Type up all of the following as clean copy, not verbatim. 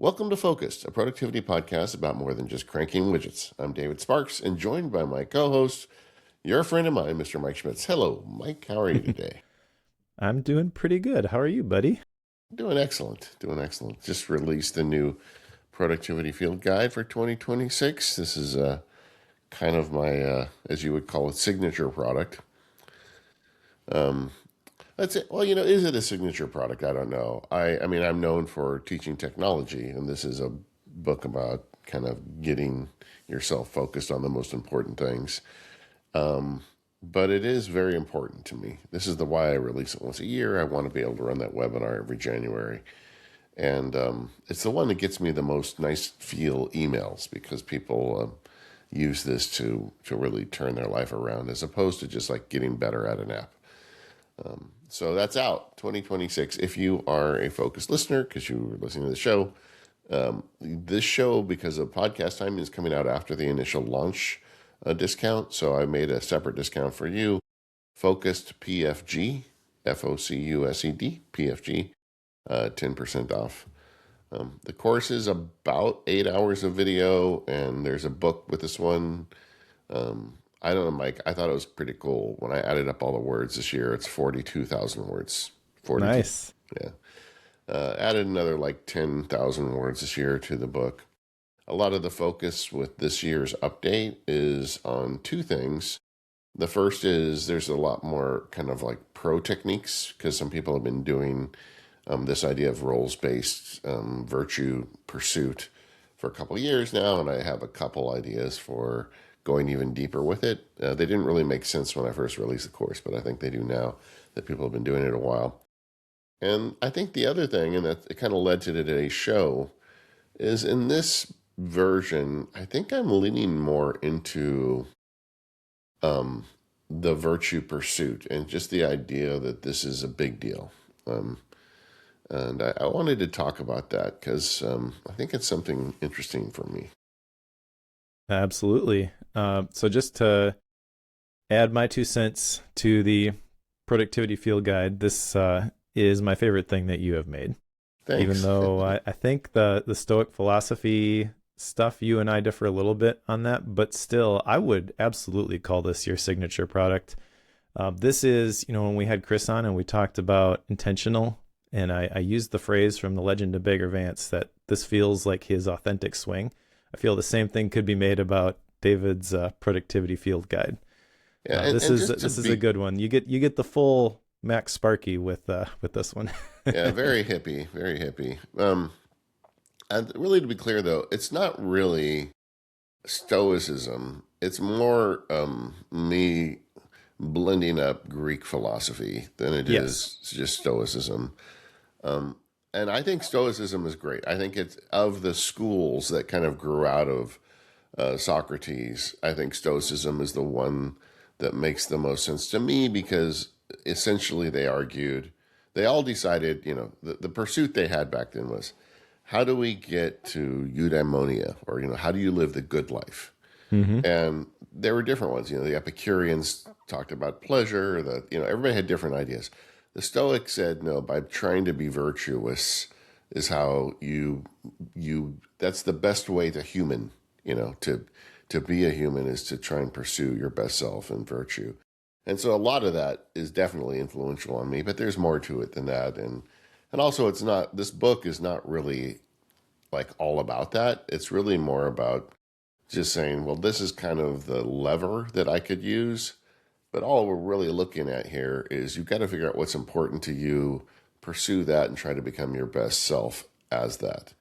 Welcome to Focused, a productivity podcast about more than just cranking widgets. I'm David Sparks, and joined by my co-host, your friend of mine, Mr. Mike Schmitz. Hello, Mike. How are you today? I'm doing pretty good. How are you, buddy? Doing excellent. Doing excellent. Just released the new productivity field guide for 2026. This is kind of my, as you would call it, signature product. That's it. Well, is it a signature product? I don't know. I mean, I'm known for teaching technology, and this is a book about kind of getting yourself focused on the most important things. But it is very important to me. This is the why I release it once a year. I want to be able to run that webinar every January. And it's the one that gets me the most nice feel emails because people use this to really turn their life around as opposed to just like getting better at an app. So that's out 2026. If you are a focused listener, because you were listening to the show, this show, because of podcast time, is coming out after the initial launch discount. So I made a separate discount for you. Focused PFG, FOCUSED, PFG, 10% off. The course is about 8 hours of video, and there's a book with this one. I don't know, Mike. I thought it was pretty cool. When I added up all the words this year, it's 42,000 words. 42. Nice. Yeah. Added another like 10,000 words this year to the book. A lot of the focus with this year's update is on two things. The first is there's a lot more kind of like pro techniques because some people have been doing this idea of roles-based virtue pursuit for a couple of years now, and I have a couple ideas for going even deeper with it. They didn't really make sense when I first released the course, but I think they do now that people have been doing it a while. And I think the other thing, and that it kind of led to today's show, is in this version, I think I'm leaning more into the virtue pursuit and just the idea that this is a big deal. And I wanted to talk about that because I think it's something interesting for me. Absolutely. So just to add my 2 cents to the productivity field guide, this is my favorite thing that you have made. Thanks. Even though I think the Stoic philosophy stuff, you and I differ a little bit on that, but still, I would absolutely call this your signature product. This is, when we had Chris on and we talked about intentional, and I used the phrase from The Legend of Bagger Vance that this feels like his authentic swing. I feel the same thing could be made about David's productivity field guide. Yeah, this is a good one. You get the full Max Sparky with this one. Yeah, very hippie, very hippie. And really, to be clear though, it's not really Stoicism. It's more me blending up Greek philosophy than it is just Stoicism. And I think Stoicism is great. I think it's of the schools that kind of grew out of Socrates. I think Stoicism is the one that makes the most sense to me because essentially they all decided, the pursuit they had back then was, how do we get to eudaimonia, or, how do you live the good life? Mm-hmm. And there were different ones. The Epicureans talked about pleasure. Everybody had different ideas. The Stoics said, no, by trying to be virtuous is how that's the best way to human, to be a human is to try and pursue your best self and virtue. And so a lot of that is definitely influential on me, but there's more to it than that. And also this book is not really like all about that. It's really more about just saying, well, this is kind of the lever that I could use. But all we're really looking at here is you've got to figure out what's important to you, pursue that, and try to become your best self as that.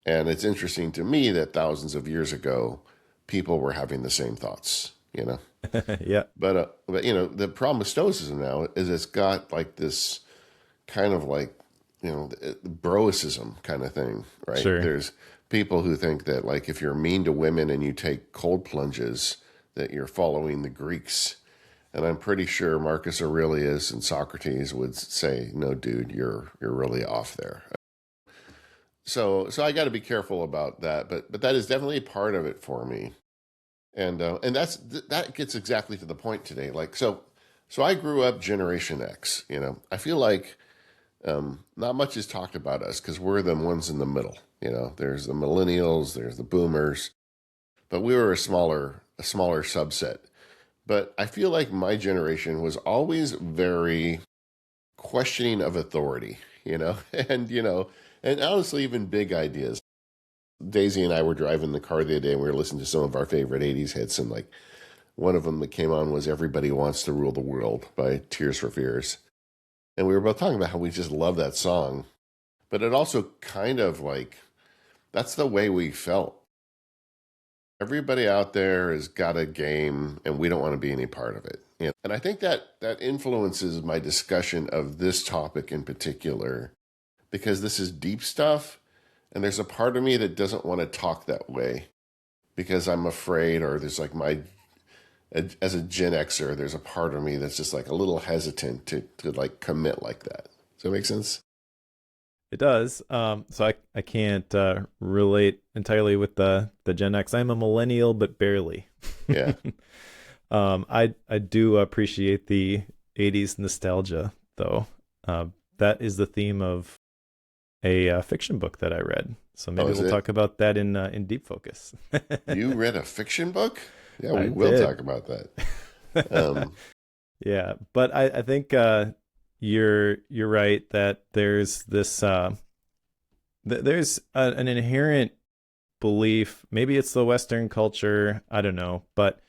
And it's interesting to me that thousands of years ago, people were having the same thoughts, Yeah. But the problem with Stoicism now is it's got like this kind of like, broicism kind of thing, right? Sure. There's people who think that like if you're mean to women and you take cold plunges, that you're following the Greeks. And I'm pretty sure Marcus Aurelius and Socrates would say, no, dude, you're really off there. So I got to be careful about that, but that is definitely a part of it for me. And that gets exactly to the point today. Like, so I grew up Generation X, I feel like not much is talked about us because we're the ones in the middle, There's the millennials, there's the boomers, but we were a smaller subset. But I feel like my generation was always very questioning of authority, and and honestly, even big ideas. Daisy and I were driving the car the other day, and we were listening to some of our favorite '80s hits, and like one of them that came on was "Everybody Wants to Rule the World" by Tears for Fears, and we were both talking about how we just love that song, but it also kind of like that's the way we felt. Everybody out there has got a game, and we don't want to be any part of it. And I think that influences my discussion of this topic in particular, because this is deep stuff, and there's a part of me that doesn't want to talk that way because I'm afraid, or there's like as a Gen Xer, there's a part of me that's just like a little hesitant to like commit like that. Does that make sense? It does. So I can't relate entirely with the Gen X. I'm a millennial, but barely. Yeah. I do appreciate the '80s nostalgia, though. That is the theme of a fiction book that I read. So Oh, maybe is we'll it? talk about that in deep focus. You read a fiction book? Yeah, I we will did. talk about that. Um, Yeah, but I think you're right that there's this there's an inherent belief. Maybe it's the Western culture. I don't know, but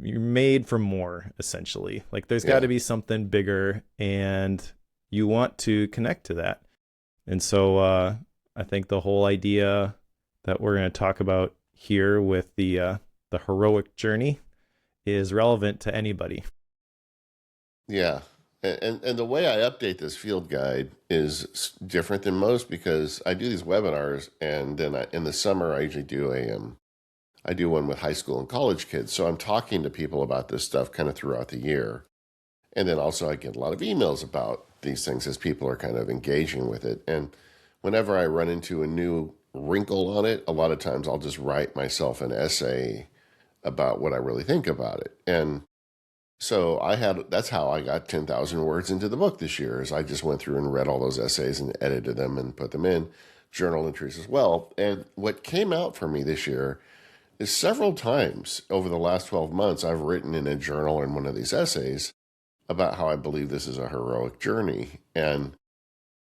you're made for more, essentially. Like there's got yeah. to be something bigger, and you want to connect to that. And so I think the whole idea that we're going to talk about here with the heroic journey is relevant to anybody. Yeah. And the way I update this field guide is different than most because I do these webinars, and then in the summer I usually do I do one with high school and college kids. So I'm talking to people about this stuff kind of throughout the year. And then also I get a lot of emails about these things as people are kind of engaging with it. And whenever I run into a new wrinkle on it, a lot of times I'll just write myself an essay about what I really think about it. And so that's how I got 10,000 words into the book this year, is I just went through and read all those essays and edited them and put them in journal entries as well. And what came out for me this year is several times over the last 12 months, I've written in a journal or in one of these essays about how I believe this is a heroic journey. And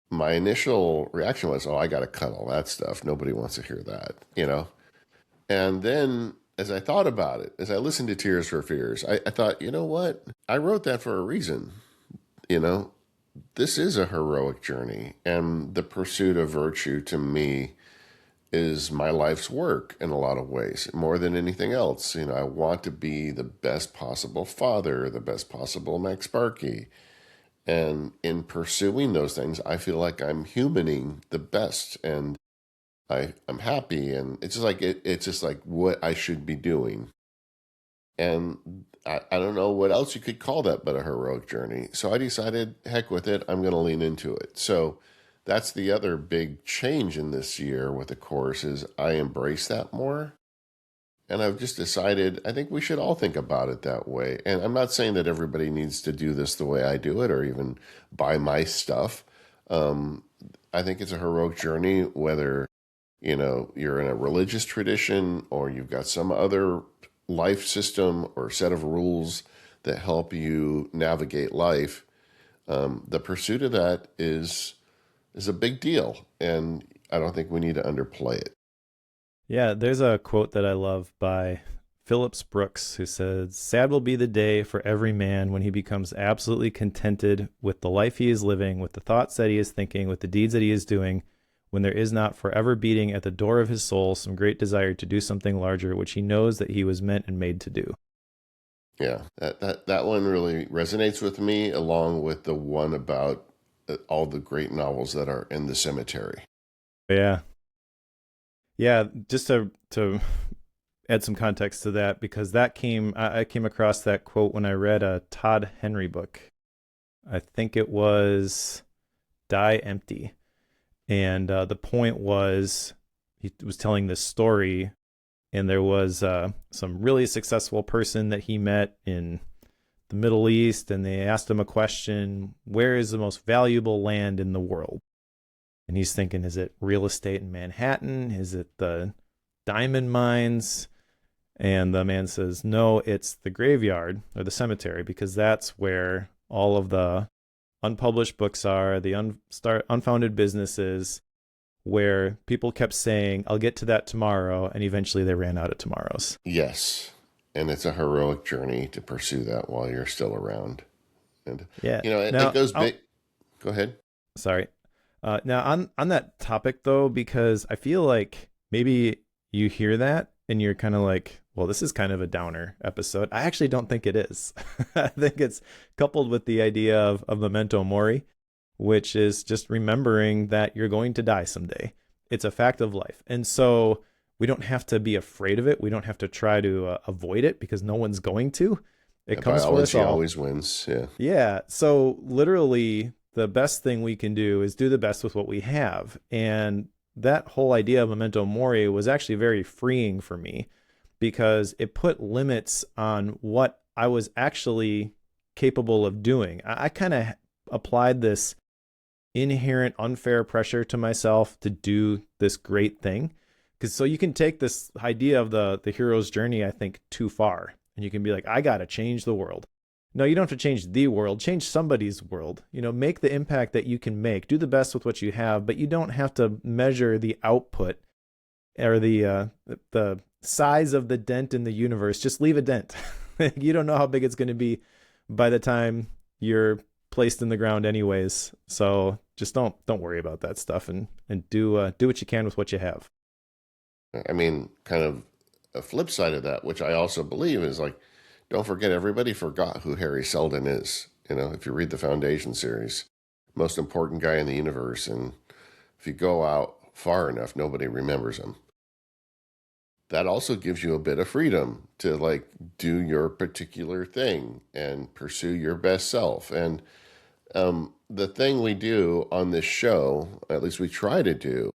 my initial reaction was, oh, I got to cut all that stuff. Nobody wants to hear that. And then as I thought about it, as I listened to Tears for Fears, I thought, you know what? I wrote that for a reason. You know, this is a heroic journey. And the pursuit of virtue to me is my life's work in a lot of ways, more than anything else. I want to be the best possible father, the best possible Max Sparky. And in pursuing those things, I feel like I'm humaning the best, and I'm happy, and it's just like what I should be doing. And I don't know what else you could call that but a heroic journey. So I decided, heck with it, I'm going to lean into it. So that's the other big change in this year with the course, is I embrace that more. And I've just decided I think we should all think about it that way. And I'm not saying that everybody needs to do this the way I do it or even buy my stuff. Um, I think it's a heroic journey, whether you're in a religious tradition or you've got some other life system or set of rules that help you navigate life. The pursuit of that is a big deal, and I don't think we need to underplay it. Yeah, there's a quote that I love by Phillips Brooks who says, "Sad will be the day for every man when he becomes absolutely contented with the life he is living, with the thoughts that he is thinking, with the deeds that he is doing, when there is not forever beating at the door of his soul some great desire to do something larger, which he knows that he was meant and made to do." Yeah, that one really resonates with me, along with the one about all the great novels that are in the cemetery. Yeah. Yeah, just to add some context to that, because I came across that quote when I read a Todd Henry book. I think it was Die Empty. And the point was, he was telling this story, and there was some really successful person that he met in the Middle East, and they asked him a question: where is the most valuable land in the world? And he's thinking, is it real estate in Manhattan? Is it the diamond mines? And the man says, no, it's the graveyard or the cemetery, because that's where all of the unpublished books are, the unfounded businesses, where people kept saying, I'll get to that tomorrow. And eventually they ran out of tomorrows. Yes. And it's a heroic journey to pursue that while you're still around. And, Yeah. it goes big. Go ahead. Sorry. Now on that topic though, because I feel like maybe you hear that and you're kind of like, well, this is kind of a downer episode. I actually don't think it is. I think it's coupled with the idea of memento mori, which is just remembering that you're going to die someday. It's a fact of life. And so we don't have to be afraid of it. We don't have to try to avoid it, because no one's going to. It comes for us all. Biology always wins. Yeah. Yeah. So literally, the best thing we can do is do the best with what we have. And that whole idea of memento mori was actually very freeing for me, because it put limits on what I was actually capable of doing. I kind of applied this inherent unfair pressure to myself to do this great thing. Because so you can take this idea of the hero's journey, I think, too far. And you can be like, I got to change the world. No, you don't have to change the world. Change somebody's world. Make the impact that you can make. Do the best with what you have, but you don't have to measure the output or the size of the dent in the universe. Just leave a dent. You don't know how big it's going to be by the time you're placed in the ground anyways. So just don't worry about that stuff, and do what you can with what you have. I mean, kind of a flip side of that, which I also believe is like, don't forget, everybody forgot who Harry Seldon is. If you read the Foundation series, most important guy in the universe. And if you go out far enough, nobody remembers him. That also gives you a bit of freedom to do your particular thing and pursue your best self. And the thing we do on this show, at least we try to do,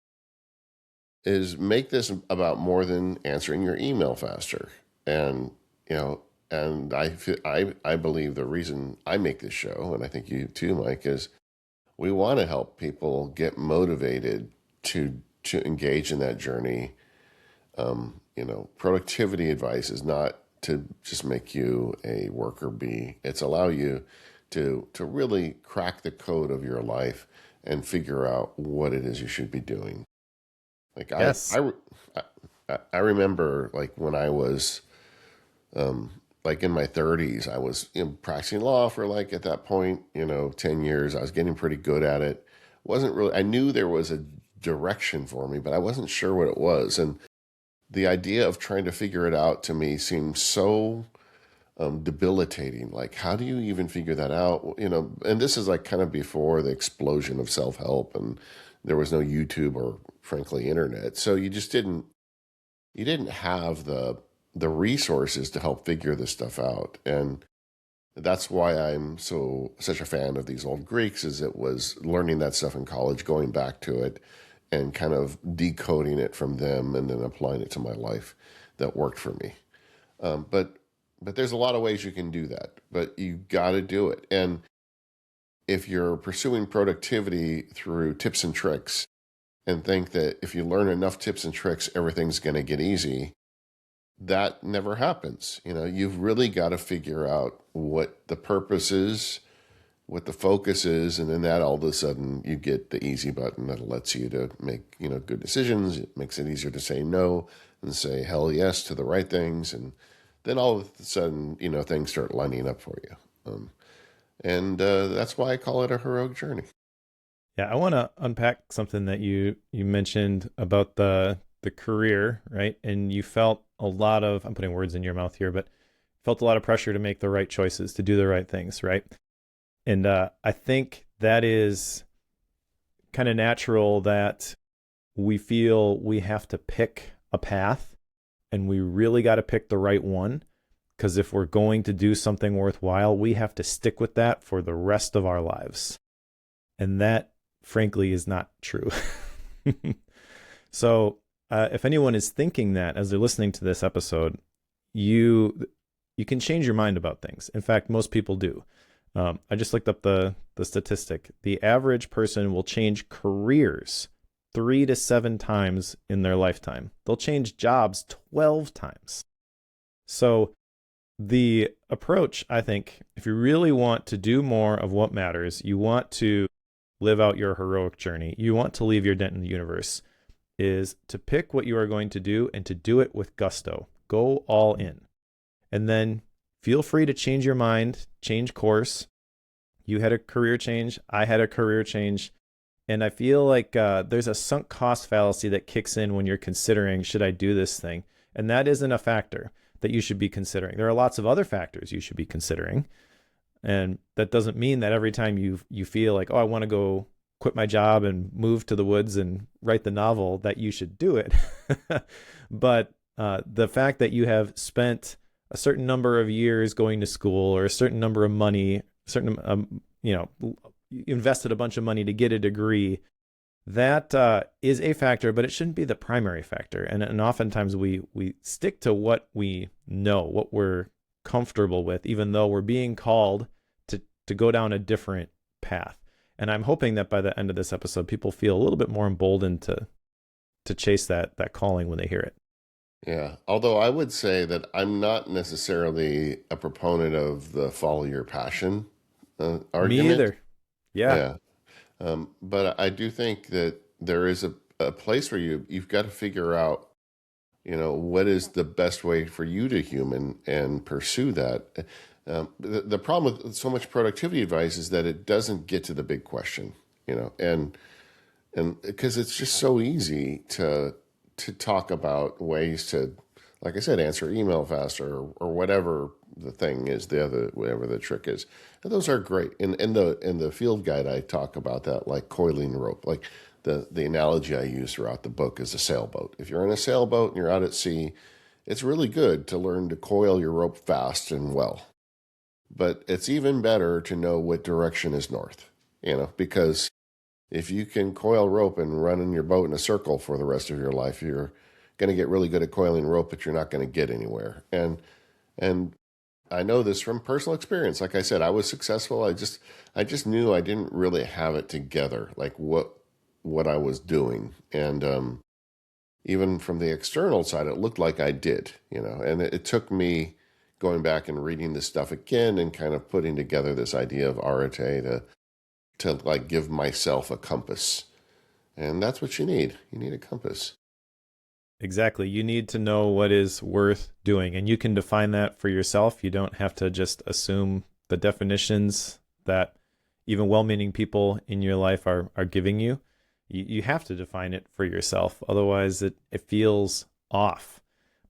is make this about more than answering your email faster. And, and I believe the reason I make this show, and I think you too, Mike, is we want to help people get motivated to engage in that journey. Productivity advice is not to just make you a worker bee. It's allow you to really crack the code of your life and figure out what it is you should be doing. Yes. I remember when I was in my 30s, I was practicing law for at that point, 10 years. I was getting pretty good at it. Wasn't really, I knew there was a direction for me, but I wasn't sure what it was. And the idea of trying to figure it out to me seemed so debilitating. How do you even figure that out? And this is kind of before the explosion of self-help, and there was no YouTube or frankly internet. So you didn't have the resources to help figure this stuff out. And that's why I'm such a fan of these old Greeks, is it was learning that stuff in college, going back to it and kind of decoding it from them and then applying it to my life that worked for me. But there's a lot of ways you can do that, but you got to do it. And if you're pursuing productivity through tips and tricks and think that if you learn enough tips and tricks, everything's going to get easy, that never happens. You've really got to figure out what the purpose is, what the focus is, and then that all of a sudden you get the easy button that lets you to make, good decisions. It makes it easier to say no and say hell yes to the right things. And then all of a sudden, things start lining up for you. And that's why I call it a heroic journey. Yeah, I want to unpack something that you mentioned about the career, right? And you felt a lot of, I'm putting words in your mouth here, but felt a lot of pressure to make the right choices, to do the right things, right? And I think that is kind of natural, that we feel we have to pick a path, and we really got to pick the right one. Because if we're going to do something worthwhile, we have to stick with that for the rest of our lives. And that, frankly, is not true. So if anyone is thinking that as they're listening to this episode, you can change your mind about things. In fact, most people do. I just looked up the statistic. The average person will change careers 3 to 7 times in their lifetime. They'll change jobs 12 times. So the approach, I think, if you really want to do more of what matters, you want to live out your heroic journey, you want to leave your dent in the universe, is to pick what you are going to do and to do it with gusto. Go all in. And then feel free to change your mind, change course. You had a career change. I had a career change. And I feel like there's a sunk cost fallacy that kicks in when you're considering, should I do this thing? And that isn't a factor that you should be considering. There are lots of other factors you should be considering. And that doesn't mean that every time you feel like, oh, I want to go quit my job and move to the woods and write the novel, that you should do it. But the fact that you have spent a certain number of years going to school, or a certain number of money, invested a bunch of money to get a degree, that is a factor, but it shouldn't be the primary factor. And oftentimes we stick to what we know, what we're comfortable with, even though we're being called to go down a different path. And I'm hoping that by the end of this episode, people feel a little bit more emboldened to chase that calling when they hear it. Yeah. Although I would say that I'm not necessarily a proponent of the follow your passion Me argument. either. Yeah. Yeah. But I do think that there is a place where you've got to figure out, what is the best way for you to human and pursue that. The problem with so much productivity advice is that it doesn't get to the big question, and because it's just so easy to talk about ways to, like I said, answer email faster, or whatever the thing is, whatever the trick is. And those are great. In the field guide, I talk about that, like coiling rope. Like the analogy I use throughout the book is a sailboat. If you're in a sailboat and you're out at sea, it's really good to learn to coil your rope fast and well. But it's even better to know what direction is north, because if you can coil rope and run in your boat in a circle for the rest of your life, you're going to get really good at coiling rope, but you're not going to get anywhere. And I know this from personal experience. Like I said, I was successful. I just knew I didn't really have it together, like what I was doing. And even from the external side, it looked like I did, and it took me going back and reading this stuff again and kind of putting together this idea of Areté to like give myself a compass. And that's what you need. You need a compass. Exactly. You need to know what is worth doing, and you can define that for yourself. You don't have to just assume the definitions that even well-meaning people in your life are giving you. You have to define it for yourself. Otherwise, it feels off.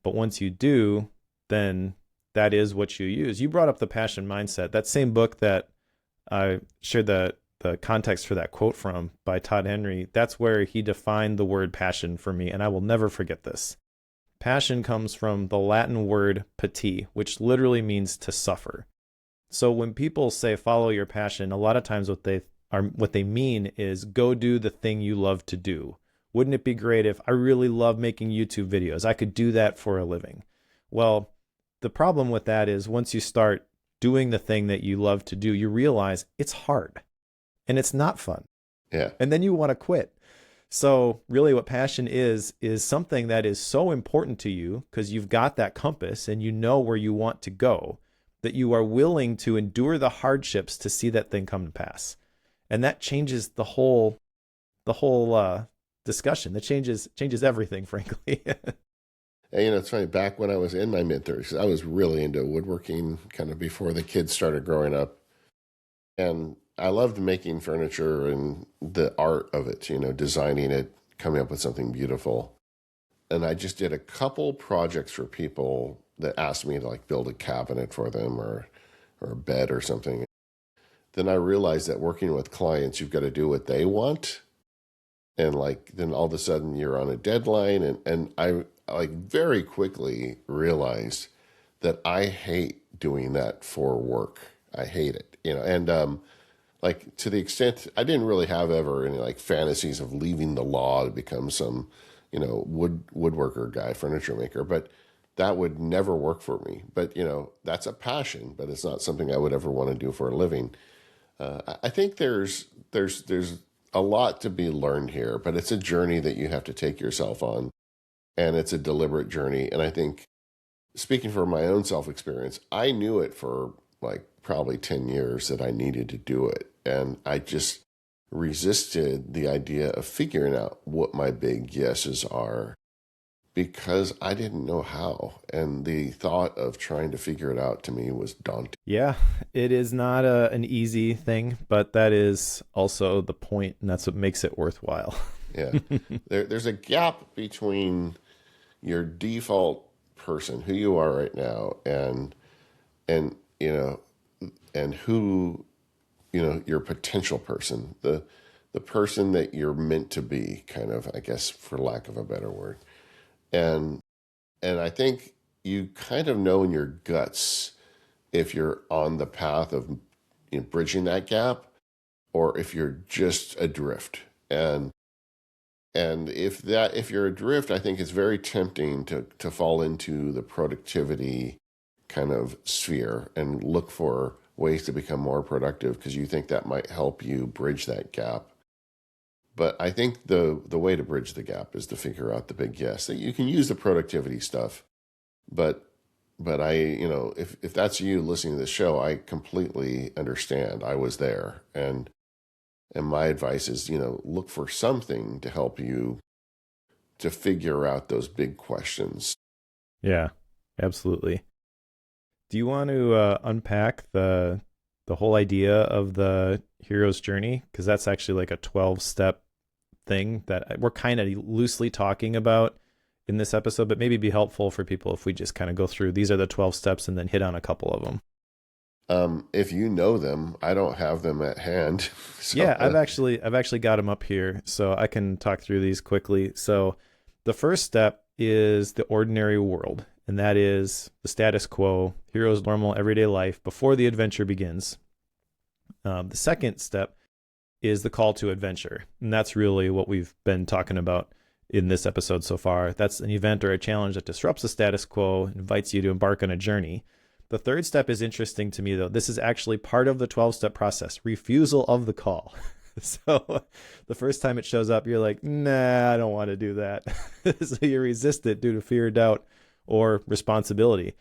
But once you do, then that is what you use. You brought up the passion mindset. That same book that I shared the context for that quote from, by Todd Henry, that's where he defined the word passion for me, and I will never forget this. Passion comes from the Latin word pati, which literally means to suffer. So when people say follow your passion, a lot of times what they mean is go do the thing you love to do. Wouldn't it be great if I really love making YouTube videos? I could do that for a living. Well, the problem with that is once you start doing the thing that you love to do, you realize it's hard and it's not fun. Yeah. And then you want to quit. So really what passion is something that is so important to you because you've got that compass and you know where you want to go, that you are willing to endure the hardships to see that thing come to pass. And that changes the whole discussion. That changes everything, frankly. And it's funny, back when I was in my mid-30s, I was really into woodworking kind of before the kids started growing up. And I loved making furniture and the art of it, designing it, coming up with something beautiful. And I just did a couple projects for people that asked me to like build a cabinet for them or a bed or something. Then I realized that working with clients, you've got to do what they want. And then all of a sudden you're on a deadline. And I very quickly realized that I hate doing that for work. I hate it, and to the extent I didn't really have ever any fantasies of leaving the law to become some, woodworker guy, furniture maker. But that would never work for me. But, that's a passion, but it's not something I would ever want to do for a living. I think there's a lot to be learned here, but it's a journey that you have to take yourself on, and it's a deliberate journey. And I think, speaking from my own self experience, I knew it for like probably 10 years that I needed to do it. And I just resisted the idea of figuring out what my big yeses are because I didn't know how. And the thought of trying to figure it out to me was daunting. Yeah, it is not an easy thing, but that is also the point, and that's what makes it worthwhile. Yeah. There's a gap between your default person, who you are right now, and and who, your potential person, the person that you're meant to be, kind of, I guess, for lack of a better word. And I think you kind of know in your guts if you're on the path of bridging that gap, or if you're just adrift. And if you're adrift, I think it's very tempting to fall into the productivity kind of sphere and look for ways to become more productive because you think that might help you bridge that gap. But I think the way to bridge the gap is to figure out the big yes. That you can use the productivity stuff, but I, if that's you listening to the show, I completely understand. I was there, and my advice is, look for something to help you to figure out those big questions. Yeah, absolutely. Do you want to unpack the whole idea of the hero's journey? Because that's actually like a 12-step thing that we're kind of loosely talking about in this episode, but maybe be helpful for people if we just kind of go through, these are the 12 steps and then hit on a couple of them. If you know them, I don't have them at hand. So, yeah, I've actually got them up here, so I can talk through these quickly. So the first step is the ordinary world, and that is the status quo, hero's normal everyday life before the adventure begins. The second step is the call to adventure, and that's really what we've been talking about in this episode so far. That's an event or a challenge that disrupts the status quo, invites you to embark on a journey. The third step is interesting to me, though. This is actually part of the 12-step process, refusal of the call. So the first time it shows up, you're like, nah, I don't want to do that. So you resist it due to fear, doubt, or responsibility.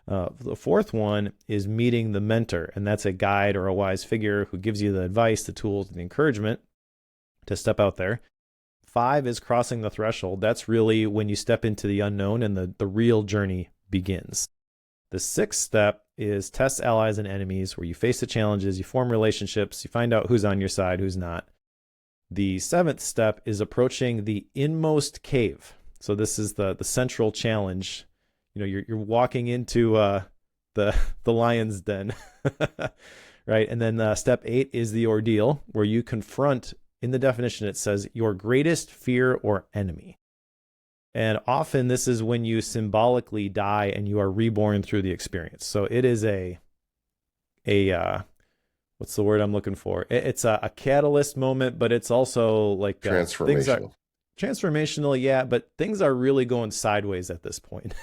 The fourth one is meeting the mentor, and that's a guide or a wise figure who gives you the advice, the tools, and the encouragement to step out there. 5 is crossing the threshold. That's really when you step into the unknown and the real journey begins. The 6th step is test allies and enemies, where you face the challenges, you form relationships, you find out who's on your side, who's not. The 7th step is approaching the inmost cave. So this is the central challenge. You're walking into the lion's den, right? And then step 8 is the ordeal, where you confront, in the definition it says, your greatest fear or enemy. And often this is when you symbolically die and you are reborn through the experience. So it is a what's the word I'm looking for? It's a catalyst moment, but it's also like transformational. Transformational, yeah, but things are really going sideways at this point.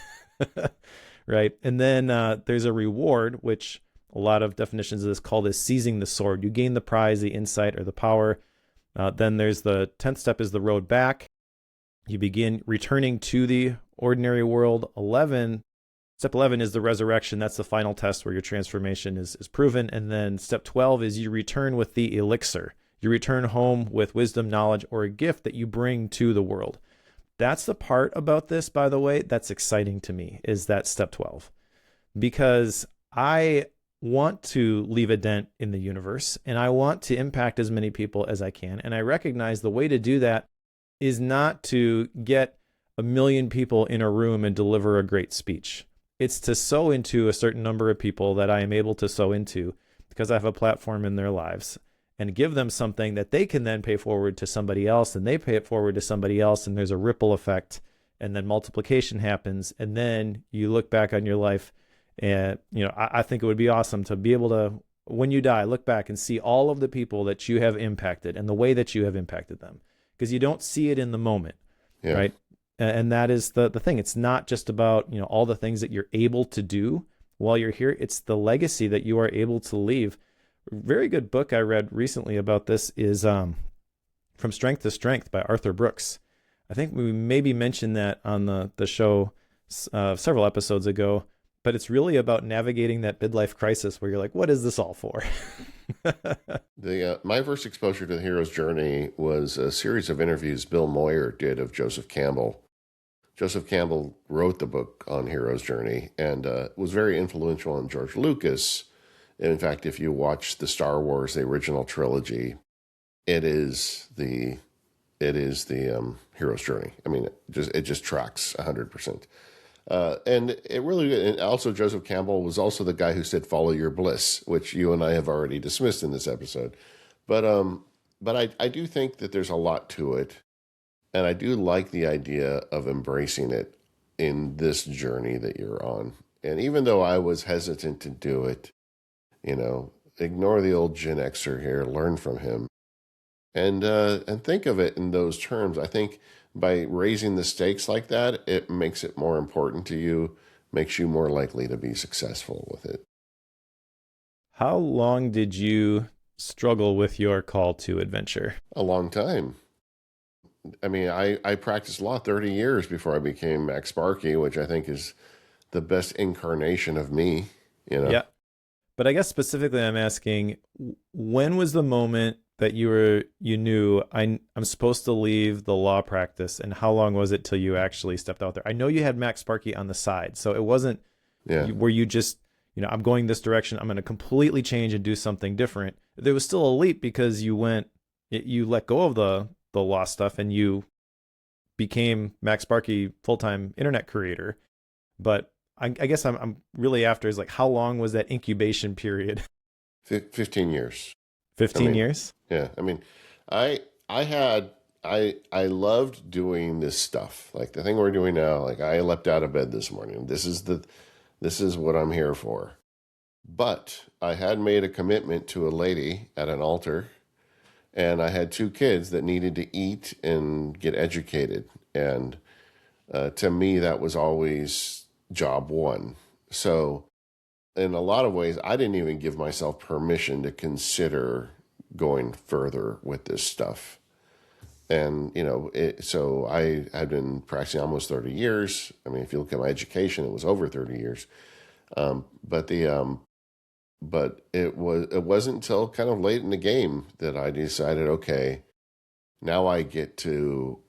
Right? And then there's a reward, which a lot of definitions of this call this seizing the sword. You gain the prize, the insight, or the power. Then there's the 10th step is the road back. You begin returning to the ordinary world. Step 11 is the resurrection. That's the final test where your transformation is proven. And then step 12 is you return with the elixir. You return home with wisdom, knowledge, or a gift that you bring to the world. That's the part about this, by the way, that's exciting to me, is that step 12. Because I want to leave a dent in the universe, and I want to impact as many people as I can. And I recognize the way to do that is not to get 1 million people in a room and deliver a great speech. It's to sow into a certain number of people that I am able to sow into because I have a platform in their lives, and give them something that they can then pay forward to somebody else, and they pay it forward to somebody else, and there's a ripple effect, and then multiplication happens, and then you look back on your life, and I think it would be awesome to be able to, when you die, look back and see all of the people that you have impacted and the way that you have impacted them, because you don't see it in the moment, right? And that is the thing. It's not just about, all the things that you're able to do while you're here. It's the legacy that you are able to leave. A very good book I read recently about this is From Strength to Strength by Arthur Brooks. I think we maybe mentioned that on the show several episodes ago, but it's really about navigating that midlife crisis where you're like, what is this all for? My first exposure to the hero's journey was a series of interviews Bill Moyer did of Joseph Campbell. Joseph Campbell wrote the book on hero's journey and was very influential on George Lucas. In fact, if you watch the Star Wars, the original trilogy, it is the hero's journey. I mean, it just tracks 100%. And it really, and also Joseph Campbell was also the guy who said, "Follow your bliss," which you and I have already dismissed in this episode. But I do think that there's a lot to it, and I do like the idea of embracing it in this journey that you're on. And even though I was hesitant to do it, ignore the old Gen Xer here, learn from him, and think of it in those terms. I think by raising the stakes like that, it makes it more important to you, makes you more likely to be successful with it. How long did you struggle with your call to adventure? A long time. I mean, I practiced law 30 years before I became Max Sparky, which I think is the best incarnation of me, Yeah. But I guess specifically I'm asking, when was the moment that you knew I'm supposed to leave the law practice, and how long was it till you actually stepped out there? I know you had Max Sparky on the side, so it wasn't where you just, I'm going this direction, I'm going to completely change and do something different. There was still a leap because you let go of the law stuff and you became Max Sparky full-time internet creator. But I guess I'm really after is like, how long was that incubation period? 15 years. 15 years? Yeah. I mean, I loved doing this stuff. Like the thing we're doing now, like I leapt out of bed this morning. This is what I'm here for. But I had made a commitment to a lady at an altar, and I had 2 kids that needed to eat and get educated. And to me, that was always job one. So in a lot of ways, I didn't even give myself permission to consider going further with this stuff. And, so I had been practicing almost 30 years. I mean, if you look at my education, it was over 30 years. But it wasn't until kind of late in the game that I decided, okay, now I get to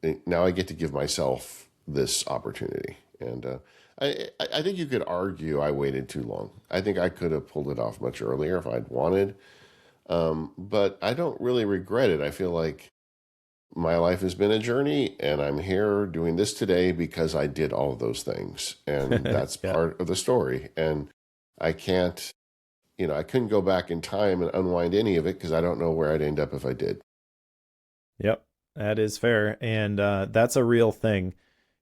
give myself this opportunity. And I think you could argue I waited too long. I think I could have pulled it off much earlier if I'd wanted. But I don't really regret it. I feel like my life has been a journey, and I'm here doing this today because I did all of those things. And that's part of the story. And I can't, I couldn't go back in time and unwind any of it because I don't know where I'd end up if I did. Yep, that is fair. And that's a real thing.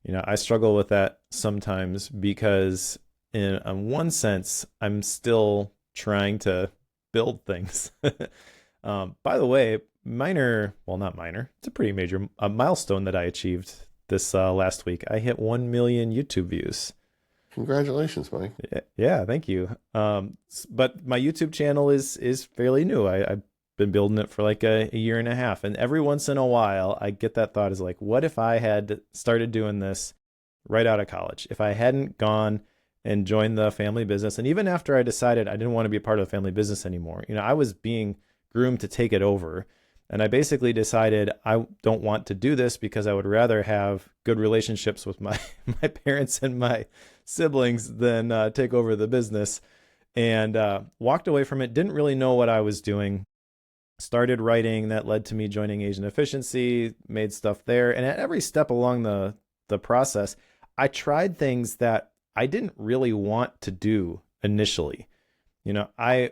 I struggle with that sometimes because in one sense, I'm still trying to build things. By the way, not minor, it's a pretty major milestone that I achieved this last week. I hit 1 million YouTube views. Congratulations, Mike. Yeah, thank you. But my YouTube channel is fairly new. I've been building it for like a year and a half. And every once in a while, I get that thought is like, what if I had started doing this right out of college? If I hadn't gone and joined the family business, and even after I decided I didn't want to be a part of the family business anymore, I was being groomed to take it over. And I basically decided I don't want to do this because I would rather have good relationships with my parents and my siblings than take over the business. And walked away from it, didn't really know what I was doing. Started writing, that led to me joining Asian Efficiency, made stuff there. And at every step along the process, I tried things that I didn't really want to do initially. I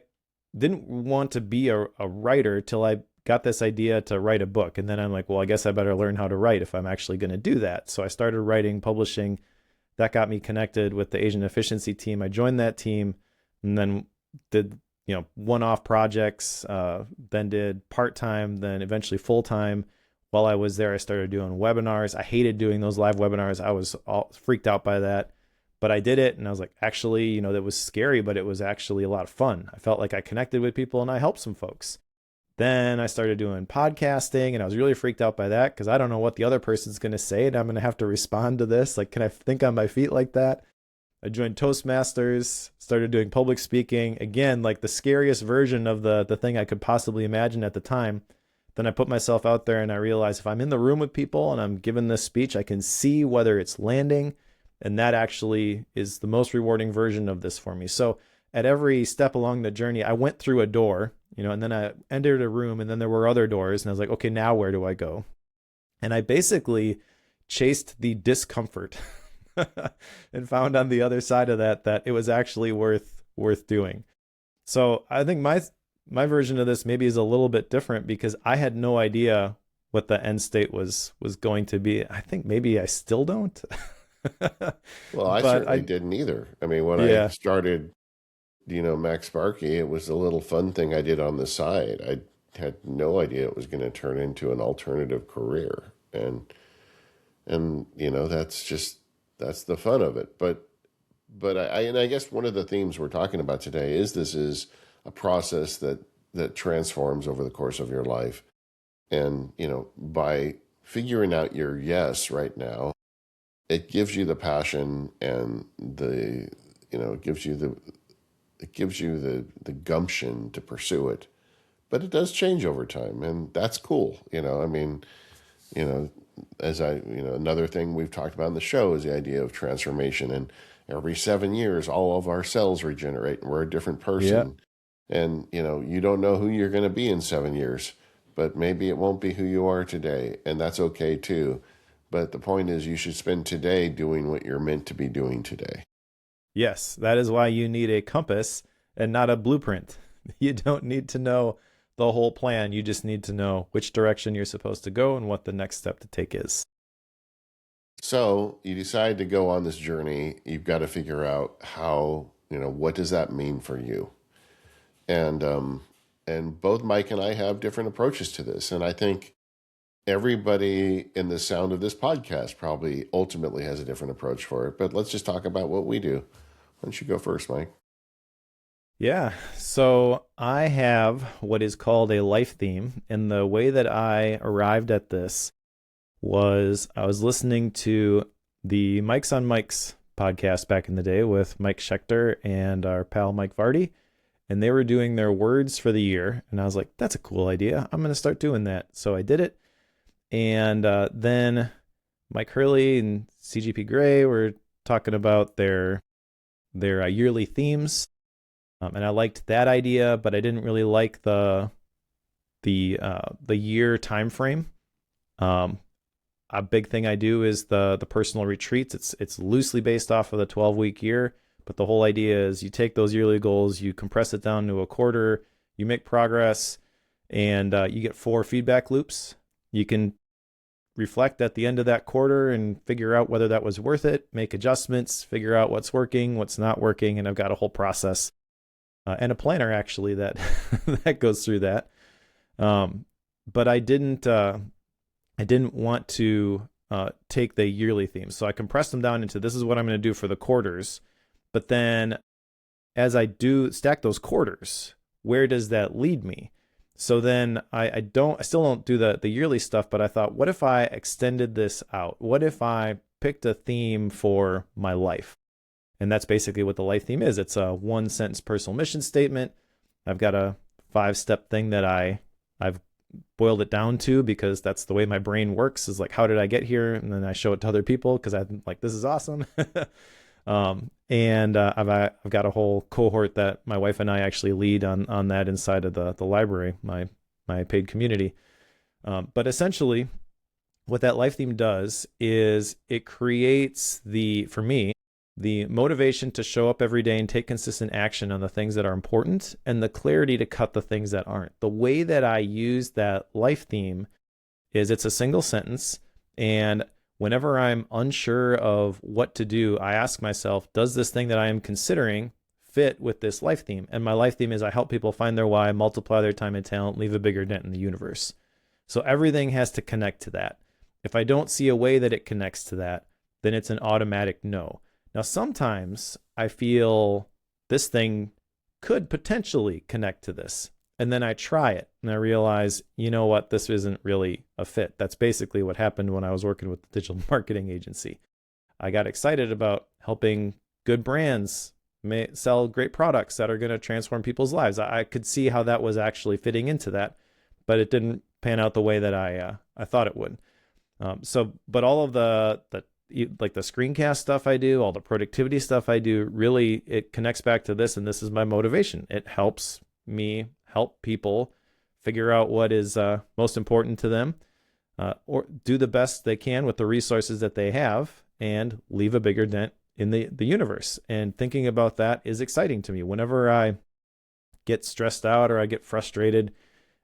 didn't want to be a writer till I got this idea to write a book. And then I'm like, well, I guess I better learn how to write if I'm actually going to do that. So I started writing, publishing. That got me connected with the Asian Efficiency team. I joined that team and then did one-off projects, then did part-time, then eventually full-time, While I was there, I started doing webinars. I hated doing those live webinars. I was all freaked out by that, but I did it. And I was like, actually, you know, that was scary, but it was actually a lot of fun. I felt like I connected with people and I helped some folks. Then I started doing podcasting and I was really freaked out by that because I don't know what the other person's going to say and I'm going to have to respond to this. Like, can I think on my feet like that? I joined Toastmasters, started doing public speaking. Again, like the scariest version of the thing I could possibly imagine at the time. Then I put myself out there and I realized if I'm in the room with people and I'm giving this speech, I can see whether it's landing. And that actually is the most rewarding version of this for me. So at every step along the journey, I went through a door, you know, and then I entered a room and then there were other doors. And I was like, okay, now where do I go? And I basically chased the discomfort and found on the other side of that it was actually worth doing. So I think my version of this maybe is a little bit different because I had no idea what the end state was going to be. I think maybe I still don't. Well, I But certainly didn't either. I mean, when I yeah, started, Max Sparky, it was a little fun thing I did on the side. I had no idea it was going to turn into an alternative career. And that's the fun of it. But I guess one of the themes we're talking about today is this is a process that transforms over the course of your life. And, by figuring out your yes right now, it gives you the passion and it gives you the gumption to pursue it. But it does change over time, and that's cool. I mean, you know, another thing we've talked about in the show is the idea of transformation. And every 7 years, all of our cells regenerate and we're a different yeah, person. And, you don't know who you're going to be in 7 years, but maybe it won't be who you are today. And that's okay too. But the point is you should spend today doing what you're meant to be doing today. yes, that is why you need a compass and not a blueprint. You don't need to know the whole plan. You just need to know which direction you're supposed to go and what the next step to take is. So you decide to go on this journey. You've got to figure out how, what does that mean for you? And both Mike and I have different approaches to this. And I think everybody in the sound of this podcast probably ultimately has a different approach for it. But let's just talk about what we do. Why don't you go first, Mike? Yeah, so I have what is called a life theme. And the way that I arrived at this was I was listening to the Mike's on Mike's podcast back in the day with Mike Schechter and our pal Mike Vardy. And they were doing their words for the year. And I was like, that's a cool idea. I'm going to start doing that. So I did it. And then Mike Hurley and CGP Grey were talking about their yearly themes. And I liked that idea, but I didn't really like the year time frame. A big thing I do is the personal retreats. It's loosely based off of the 12-week year, but the whole idea is you take those yearly goals, you compress it down to a quarter, you make progress, and you get 4 feedback loops. You can reflect at the end of that quarter and figure out whether that was worth it, make adjustments, figure out what's working, what's not working, and I've got a whole process and a planner actually that that goes through that. But I didn't want to take the yearly themes, so I compressed them down into this is what I'm going to do for the quarters. But then, as I do stack those quarters, where does that lead me? So then I still don't do the yearly stuff, but I thought, what if I extended this out? What if I picked a theme for my life? And that's basically what the life theme is. It's a 1-sentence personal mission statement. I've got a 5-step thing that I've boiled it down to because that's the way my brain works, is like, how did I get here? And then I show it to other people because I'm like, this is awesome. And I've got a whole cohort that my wife and I actually lead on that inside of the library, my paid community. But essentially what that life theme does is it creates for me, the motivation to show up every day and take consistent action on the things that are important and the clarity to cut the things that aren't. The way that I use that life theme is it's a single sentence. And whenever I'm unsure of what to do, I ask myself, does this thing that I am considering fit with this life theme? And my life theme is I help people find their why, multiply their time and talent, leave a bigger dent in the universe. So everything has to connect to that. If I don't see a way that it connects to that, then it's an automatic no. Now, sometimes I feel this thing could potentially connect to this. And then I try it and I realize, you know what, this isn't really a fit. That's basically what happened when I was working with the digital marketing agency. I got excited about helping good brands sell great products that are going to transform people's lives. I could see how that was actually fitting into that, but it didn't pan out the way that I thought it would. But all of the like the screencast stuff I do, all the productivity stuff I do, really it connects back to this, and this is my motivation. It helps me help people figure out what is most important to them, or do the best they can with the resources that they have, and leave a bigger dent in the universe. And thinking about that is exciting to me. Whenever I get stressed out or I get frustrated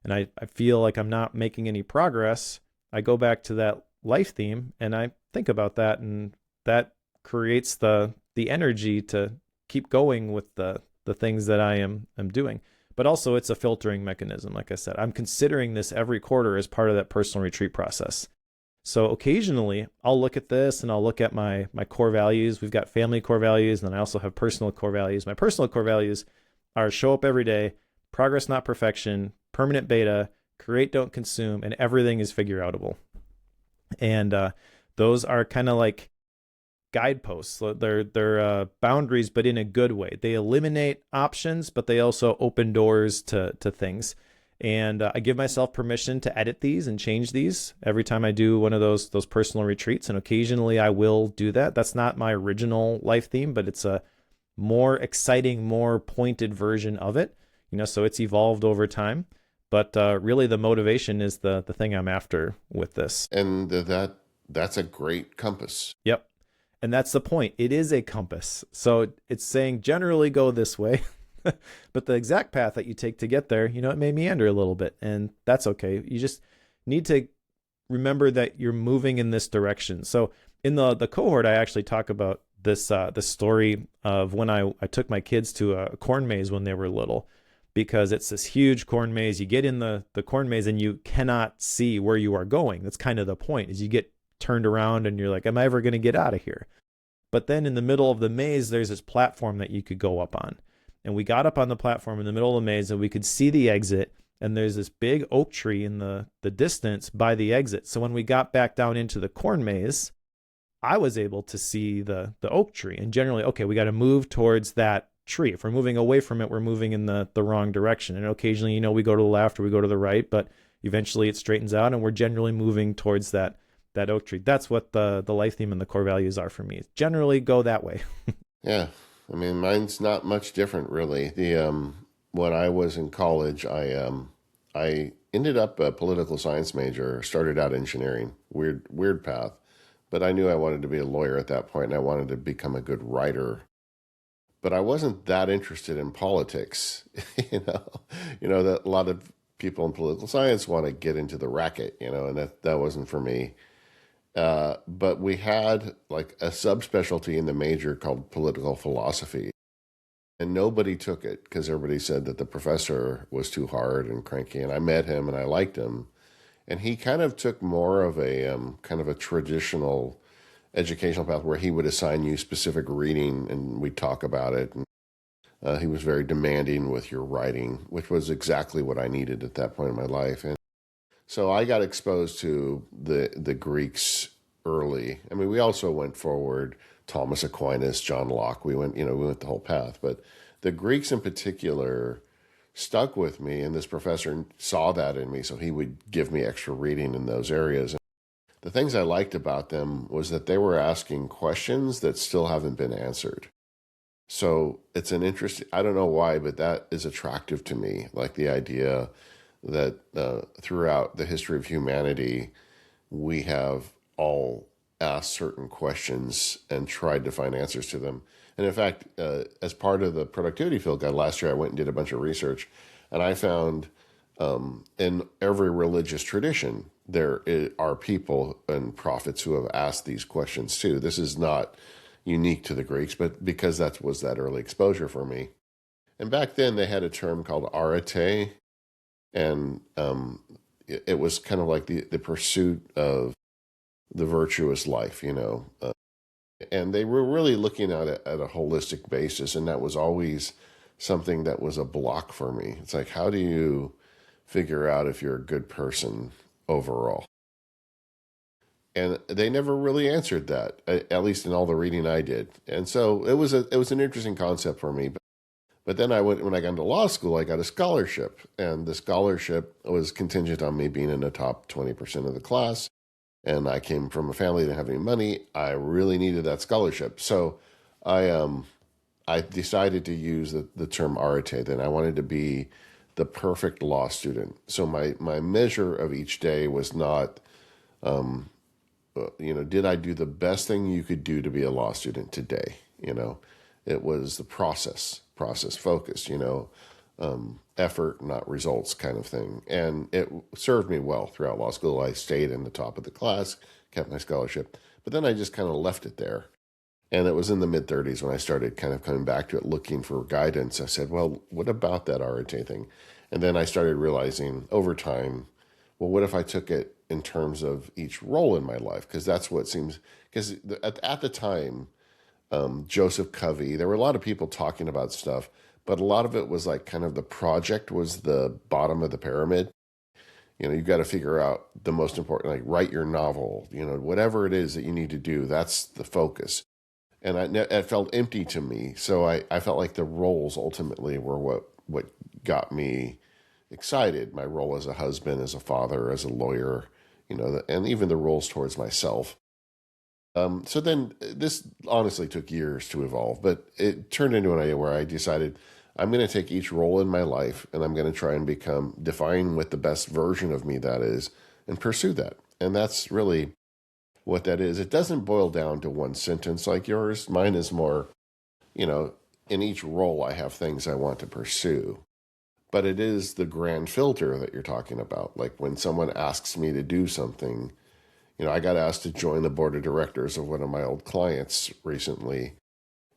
and I feel like I'm not making any progress, I go back to that life theme and I think about that, and that creates the energy to keep going with the things that I am doing. But also it's a filtering mechanism. Like I said, I'm considering this every quarter as part of that personal retreat process. So occasionally I'll look at this and I'll look at my core values. We've got family core values, and then I also have personal core values. My personal core values are show up every day, progress, not perfection, permanent beta, create, don't consume, and everything is figure outable. And those are kind of like guideposts. They're boundaries, but in a good way. They eliminate options, but they also open doors to things. And I give myself permission to edit these and change these every time I do one of those personal retreats. And occasionally I will do that. That's not my original life theme, but it's a more exciting, more pointed version of it. So it's evolved over time. But really the motivation is the thing I'm after with this. And that's a great compass. Yep. And that's the point. It is a compass. So it's saying generally go this way. But the exact path that you take to get there, it may meander a little bit, and that's okay. You just need to remember that you're moving in this direction. So in the cohort, I actually talk about this the story of when I took my kids to a corn maze when they were little, because it's this huge corn maze. You get in the corn maze and you cannot see where you are going. That's kind of the point, is you get turned around and you're like, am I ever going to get out of here? But then in the middle of the maze, there's this platform that you could go up on. And we got up on the platform in the middle of the maze and we could see the exit. And there's this big oak tree in the distance by the exit. So when we got back down into the corn maze, I was able to see the oak tree. And generally, okay, we got to move towards that tree. If we're moving away from it, we're moving in the wrong direction. And occasionally, we go to the left or we go to the right, but eventually it straightens out and we're generally moving towards that oak tree. That's what the life theme and the core values are for me. Generally go that way. Yeah. I mean, mine's not much different, really. When I was in college, I ended up a political science major, started out engineering, weird path, but I knew I wanted to be a lawyer at that point, and I wanted to become a good writer. But I wasn't that interested in politics, that a lot of people in political science want to get into the racket, and that wasn't for me. But we had like a subspecialty in the major called political philosophy, and nobody took it because everybody said that the professor was too hard and cranky. And I met him and I liked him, and he kind of took more of a kind of a traditional educational path where he would assign you specific reading and we'd talk about it. And he was very demanding with your writing, which was exactly what I needed at that point in my life. And so I got exposed to the Greeks early. I mean, we also went forward, Thomas Aquinas, John Locke. We went the whole path. But the Greeks in particular stuck with me, and this professor saw that in me, so he would give me extra reading in those areas. And the things I liked about them was that they were asking questions that still haven't been answered. So it's an interesting, I don't know why, but that is attractive to me, like the idea that throughout the history of humanity, we have all asked certain questions and tried to find answers to them. And in fact, as part of the productivity field guide last year, I went and did a bunch of research, and I found in every religious tradition, there are people and prophets who have asked these questions too. This is not unique to the Greeks, but because that was that early exposure for me. And back then they had a term called Areté, and it was kind of like the pursuit of the virtuous life, and they were really looking at it at a holistic basis, and that was always something that was a block for me. It's like, how do you figure out if you're a good person overall? And they never really answered that, at least in all the reading I did. And so it was an interesting concept for me. But then when I got into law school, I got a scholarship, and the scholarship was contingent on me being in the top 20% of the class. And I came from a family that didn't have any money. I really needed that scholarship. So I decided to use the term Areté. Then I wanted to be the perfect law student. So my measure of each day was not, did I do the best thing you could do to be a law student today? It was the process focus, effort, not results kind of thing. And it served me well throughout law school. I stayed in the top of the class, kept my scholarship, but then I just kind of left it there. And it was in the mid-30s when I started kind of coming back to it, looking for guidance. I said, well, what about that Areté thing? And then I started realizing over time, well, what if I took it in terms of each role in my life? Because that's what seems, because at the time, Joseph Covey, there were a lot of people talking about stuff, but a lot of it was like kind of the project was the bottom of the pyramid. You've got to figure out the most important, like write your novel, whatever it is that you need to do, that's the focus. And it felt empty to me. So I felt like the roles ultimately were what got me excited. My role as a husband, as a father, as a lawyer, and even the roles towards myself. So then this honestly took years to evolve, but it turned into an idea where I decided I'm going to take each role in my life and I'm going to try and define what the best version of me that is and pursue that. And that's really what that is. It doesn't boil down to one sentence like yours. Mine is more, in each role I have things I want to pursue. But it is the grand filter that you're talking about. Like when someone asks me to do something, I got asked to join the board of directors of one of my old clients recently,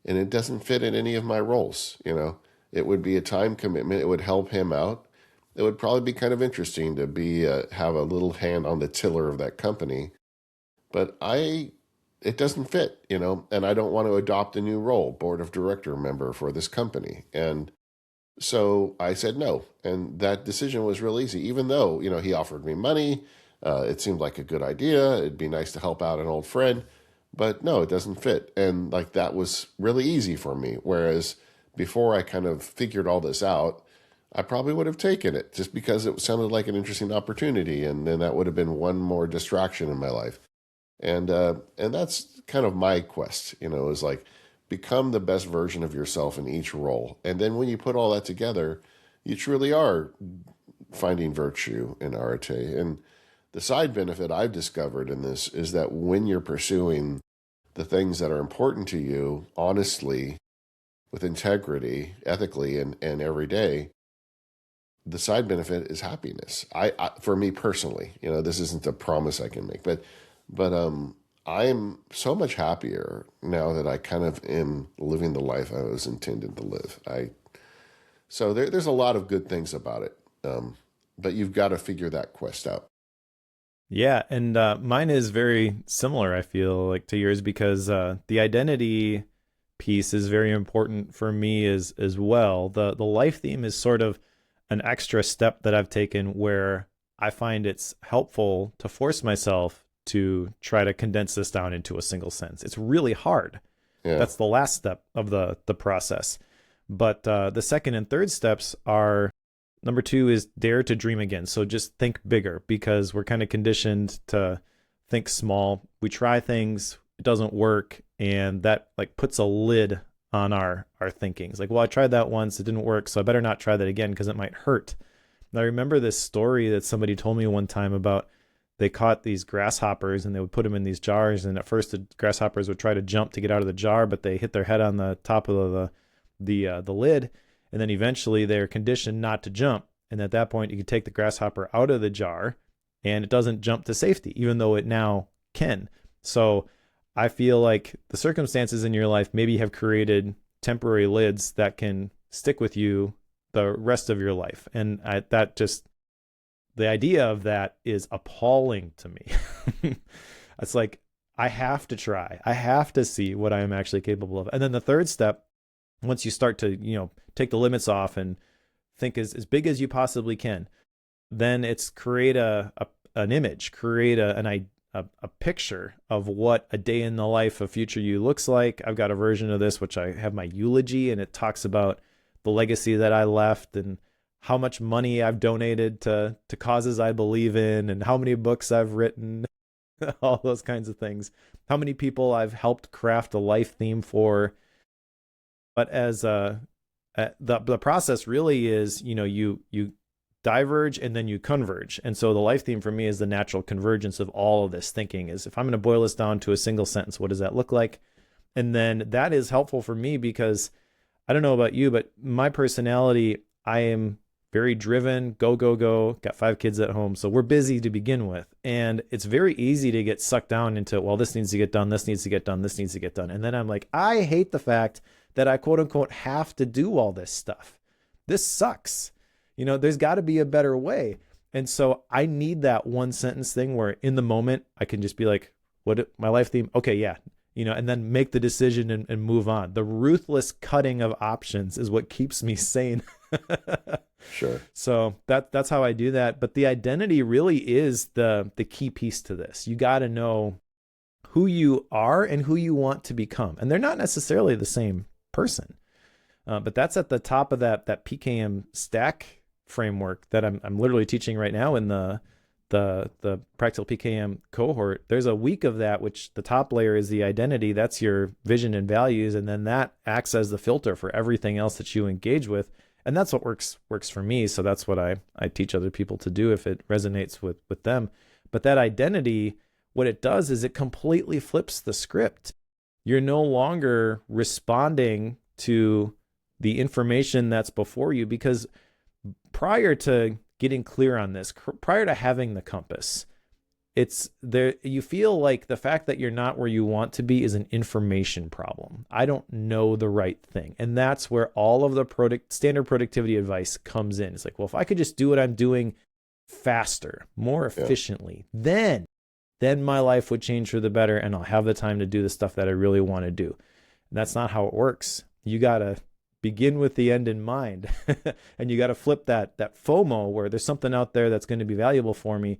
and it doesn't fit in any of my roles. It would be a time commitment. It would help him out. It would probably be kind of interesting to have a little hand on the tiller of that company, but it doesn't fit, and I don't want to adopt a new role, board of director member for this company. And so I said no, and that decision was real easy, even though, he offered me money. It seemed like a good idea. It'd be nice to help out an old friend, but no, it doesn't fit. And like that was really easy for me. Whereas before I kind of figured all this out, I probably would have taken it just because it sounded like an interesting opportunity. And then that would have been one more distraction in my life. And that's kind of my quest, is like become the best version of yourself in each role. And then when you put all that together, you truly are finding virtue in Areté. And the side benefit I've discovered in this is that when you're pursuing the things that are important to you, honestly, with integrity, ethically, and every day, the side benefit is happiness. For me personally, this isn't a promise I can make, but I'm so much happier now that I kind of am living the life I was intended to live. So there's a lot of good things about it, but you've got to figure that quest out. Yeah, and mine is very similar, I feel like, to yours because the identity piece is very important for me as well. The life theme is sort of an extra step that I've taken where I find it's helpful to force myself to try to condense this down into a single sentence. It's really hard. Yeah. That's the last step of the process. But the second and third steps are, number 2 is dare to dream again. So just think bigger because we're kind of conditioned to think small. We try things, it doesn't work, and that like puts a lid on our thinking. It's like, well, I tried that once, it didn't work, so I better not try that again because it might hurt. And I remember this story that somebody told me one time about they caught these grasshoppers and they would put them in these jars, and at first the grasshoppers would try to jump to get out of the jar, but they hit their head on the top of the lid. And then eventually they're conditioned not to jump. And at that point, you can take the grasshopper out of the jar and it doesn't jump to safety, even though it now can. So I feel like the circumstances in your life maybe have created temporary lids that can stick with you the rest of your life. And that just the idea of that is appalling to me. It's like, I have to try. I have to see what I am actually capable of. And then the third step, once you start to, take the limits off and think as big as you possibly can, then it's create an image, create a picture of what a day in the life of future you looks like. I've got a version of this, which I have my eulogy, and it talks about the legacy that I left and how much money I've donated to causes I believe in and how many books I've written, all those kinds of things, how many people I've helped craft a life theme for. But as the process really is, you diverge and then you converge. And so the life theme for me is the natural convergence of all of this thinking. Is, if I'm going to boil this down to a single sentence, what does that look like? And then that is helpful for me because I don't know about you, but my personality, I am very driven, go, go, go, got 5 kids at home. So we're busy to begin with. And it's very easy to get sucked down into, well, this needs to get done, this needs to get done, this needs to get done. And then I'm like, I hate the fact that I quote unquote have to do all this stuff. This sucks. There's got to be a better way. And so I need that one sentence thing where in the moment I can just be like, what my life theme? Okay, yeah. And then make the decision and move on. The ruthless cutting of options is what keeps me sane. Sure. So that's how I do that. But the identity really is the key piece to this. You got to know who you are and who you want to become. And they're not necessarily the same person. But that's at the top of that PKM stack framework that I'm literally teaching right now in the practical PKM cohort. There's a week of that, which the top layer is the identity. That's your vision and values. And then that acts as the filter for everything else that you engage with. And that's what works for me. So that's what I teach other people to do if it resonates with them. But that identity, what it does is it completely flips the script. You're no longer responding to the information that's before you, because prior to getting clear on this, prior to having the compass, it's there. You feel like the fact that you're not where you want to be is an information problem. I don't know the right thing. And that's where all of the standard productivity advice comes in. It's like, well, if I could just do what I'm doing faster, more efficiently, then my life would change for the better and I'll have the time to do the stuff that I really want to do. And that's not how it works. You got to begin with the end in mind. And you got to flip that FOMO, where there's something out there that's going to be valuable for me,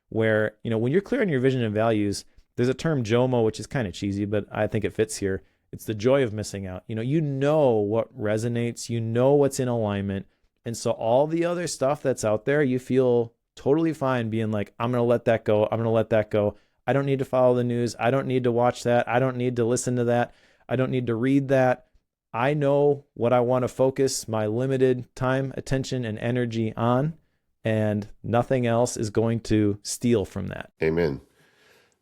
where, when you're clear on your vision and values, there's a term JOMO, which is kind of cheesy, but I think it fits here. It's the joy of missing out. You know what resonates, what's in alignment. And so all the other stuff that's out there, you feel totally fine being like, I'm going to let that go. I'm going to let that go. I don't need to follow the news. I don't need to watch that. I don't need to listen to that. I don't need to read that. I know what I want to focus my limited time, attention, and energy on, and nothing else is going to steal from that. Amen.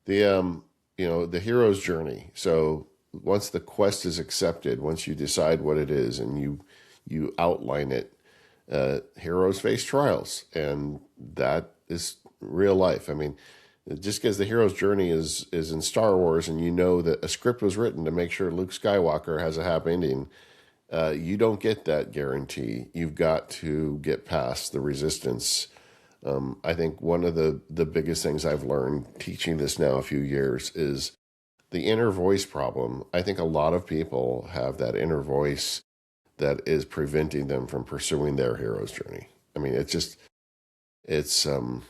The hero's journey. So once the quest is accepted, once you decide what it is and you outline it, heroes face trials, and that is real life. I mean, just because the hero's journey is in Star Wars, and that a script was written to make sure Luke Skywalker has a happy ending, you don't get that guarantee. You've got to get past the resistance. I think one of the biggest things I've learned teaching this now a few years is the inner voice problem. I think a lot of people have that inner voice that is preventing them from pursuing their hero's journey. I mean, it's a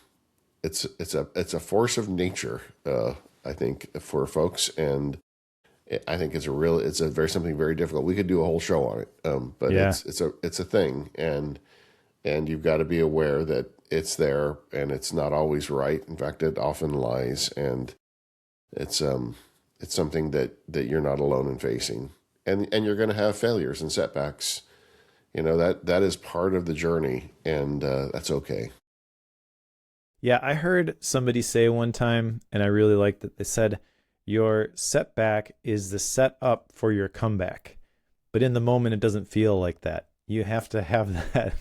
force of nature, I think, for folks, and I think it's something very difficult. We could do a whole show on it, but Yeah. it's a thing, and you've got to be aware that it's there, and it's not always right. In fact, it often lies, and it's something that you're not alone in facing, and you're going to have failures and setbacks. That is part of the journey, and that's okay. Yeah, I heard somebody say one time, and I really liked it. They said, your setback is the setup for your comeback. But in the moment, it doesn't feel like that. You have to have that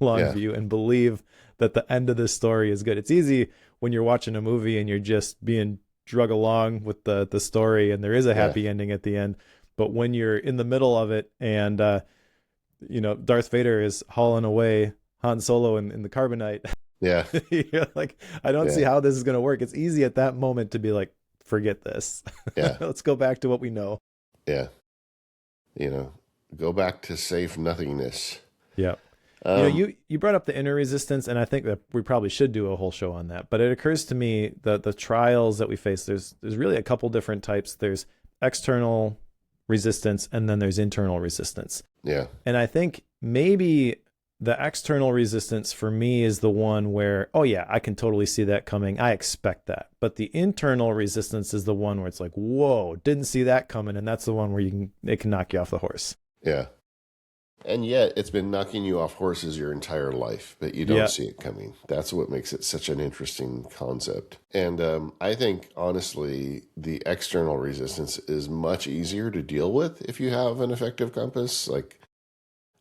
long view and believe that the end of this story is good. It's easy when you're watching a movie and you're just being drug along with the story, and there is a happy ending at the end. But when you're in the middle of it and, Darth Vader is hauling away Han Solo in the carbonite, Yeah. You're like, I don't see Yeah. how this is going to work. It's easy at that moment to be like, forget this. Yeah. Let's go back to what we know. Yeah. You know, go back to safe nothingness. Yeah. Um, You brought up the inner resistance, and I think that we probably should do a whole show on that. But it occurs to me that the trials that we face, there's really a couple different types. There's external resistance, and then there's internal resistance. yeah. And I think maybe the external resistance for me is the one where, oh yeah, I can totally see that coming. I expect that. But the internal resistance is the one where it's like, whoa, didn't see that coming. And that's the one where it can knock you off the horse. Yeah. And yet it's been knocking you off horses your entire life, but you don't Yeah. see it coming. That's what makes it such an interesting concept. And I think, honestly, the external resistance is much easier to deal with if you have an effective compass. Like,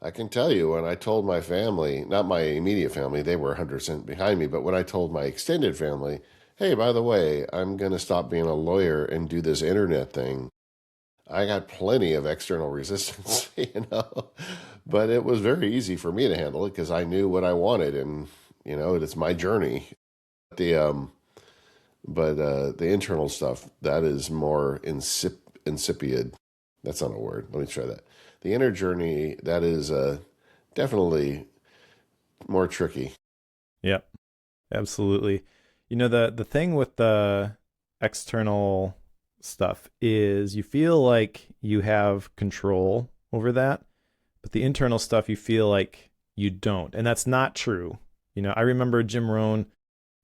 I can tell you, when I told my family, not my immediate family, they were 100% behind me, but when I told my extended family, hey, by the way, I'm going to stop being a lawyer and do this internet thing, I got plenty of external resistance, but it was very easy for me to handle it because I knew what I wanted, and it's my journey. The the internal stuff, that is more insipid. That's not a word. Let me try that. The inner journey, that is definitely more tricky. Yep. Absolutely. The thing with the external stuff is you feel like you have control over that, but the internal stuff you feel like you don't. And that's not true. I remember Jim Rohn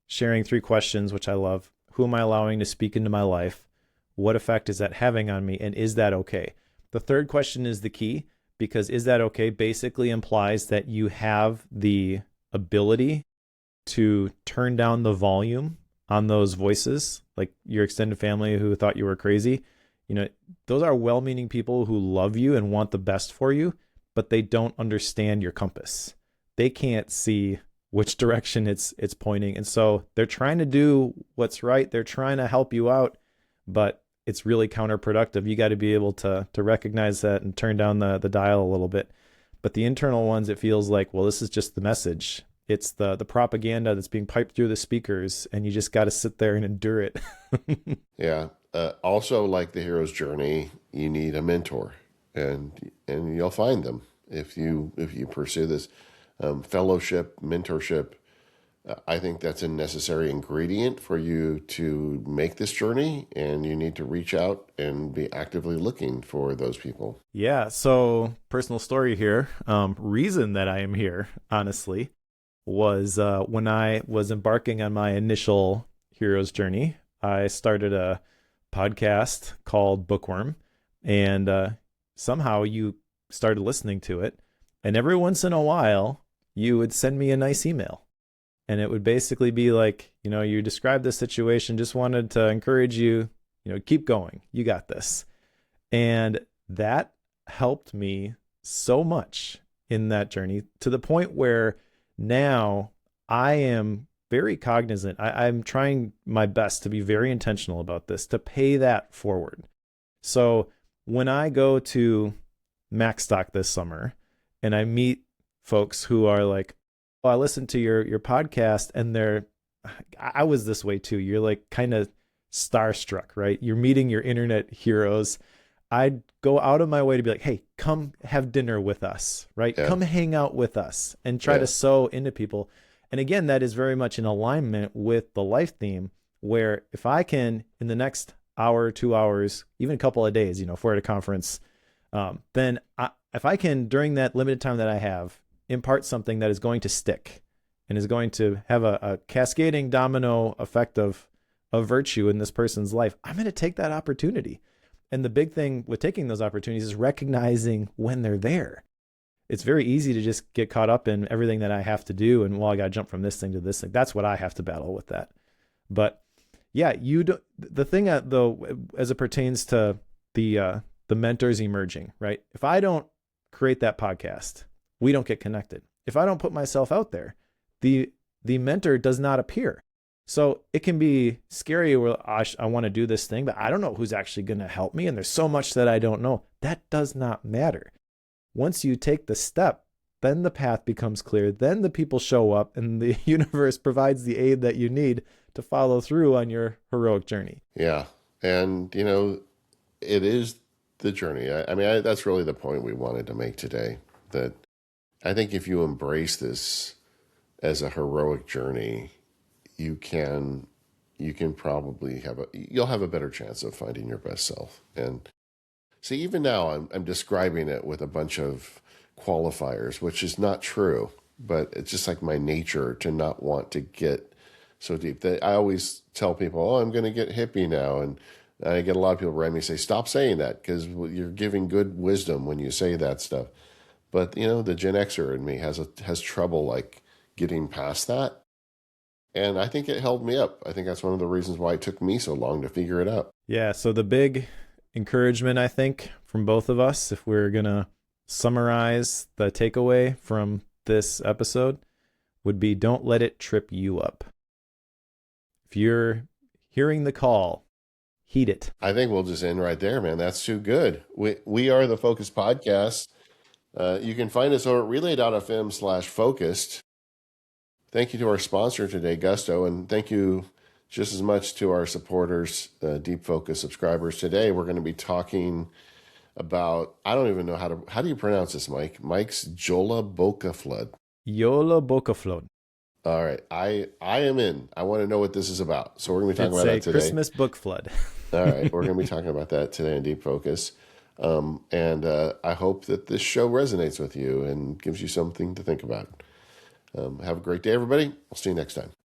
sharing 3 questions, which I love. Who am I allowing to speak into my life? What effect is that having on me? And is that okay? The third question is the key, because is that okay basically implies that you have the ability to turn down the volume on those voices, like your extended family who thought you were crazy. Those are well-meaning people who love you and want the best for you, but they don't understand your compass. They can't see which direction it's pointing. And so they're trying to do what's right. They're trying to help you out, but it's really counterproductive. You got to be able to recognize that and turn down the dial a little bit. But the internal ones, it feels like, well, this is just the message. It's the propaganda that's being piped through the speakers, and you just got to sit there and endure it. Yeah. Also, like the hero's journey, you need a mentor, and you'll find them if you pursue this fellowship, mentorship. I think that's a necessary ingredient for you to make this journey, and you need to reach out and be actively looking for those people. Yeah. So, personal story here. Reason that I am here, honestly, was when I was embarking on my initial hero's journey. I started a podcast called Bookworm, and somehow you started listening to it. And every once in a while, you would send me a nice email. And it would basically be like, you described this situation, just wanted to encourage you, keep going. You got this. And that helped me so much in that journey, to the point where now I am very cognizant. I'm trying my best to be very intentional about this, to pay that forward. So when I go to Macstock this summer and I meet folks who are like, oh, I listened to your podcast, and I was this way too. You're like kind of starstruck, right? You're meeting your internet heroes. I'd go out of my way to be like, hey, come have dinner with us, right? Yeah. Come hang out with us, and try to sow into people. And again, that is very much in alignment with the life theme, where if I can, in the next hour, 2 hours, even a couple of days, if we're at a conference, then if I can, during that limited time that I have, impart something that is going to stick and is going to have a cascading domino effect of virtue in this person's life, I'm going to take that opportunity. And the big thing with taking those opportunities is recognizing when they're there. It's very easy to just get caught up in everything that I have to do, and I got to jump from this thing to this thing. That's what I have to battle with that. But yeah, the thing though, as it pertains to the mentors emerging, right? If I don't create that podcast, we don't get connected. If I don't put myself out there, the mentor does not appear. So it can be scary where I want to do this thing, but I don't know who's actually going to help me. And there's so much that I don't know. That does not matter. Once you take the step, then the path becomes clear, then the people show up, and the universe provides the aid that you need to follow through on your heroic journey. Yeah. And, it is the journey. That's really the point we wanted to make today. That I think if you embrace this as a heroic journey, you can probably you'll have a better chance of finding your best self. And see, even now I'm describing it with a bunch of qualifiers, which is not true, but it's just like my nature to not want to get so deep. That I always tell people, oh, I'm going to get hippie now. And I get a lot of people write me say, stop saying that, because you're giving good wisdom when you say that stuff. But, the Gen Xer in me has trouble like getting past that. And I think it held me up. I think that's one of the reasons why it took me so long to figure it out. Yeah. So the big encouragement, I think, from both of us, if we're going to summarize the takeaway from this episode, would be don't let it trip you up. If you're hearing the call, heed it. I think we'll just end right there, man. That's too good. We are the Focus Podcast. You can find us over at relay.fm/focused. Thank you to our sponsor today, Gusto, and thank you just as much to our supporters, Deep Focus subscribers. Today, we're going to be talking about, I don't even know how do you pronounce this, Mike? Mike's Jola Boca Flood. Yola Boca Flood. All right. I am in. I want to know what this is about. So we're going to be talking about that today. Christmas book flood. All right. We're going to be talking about that today in Deep Focus. And I hope that this show resonates with you and gives you something to think about. Have a great day, everybody. We'll see you next time.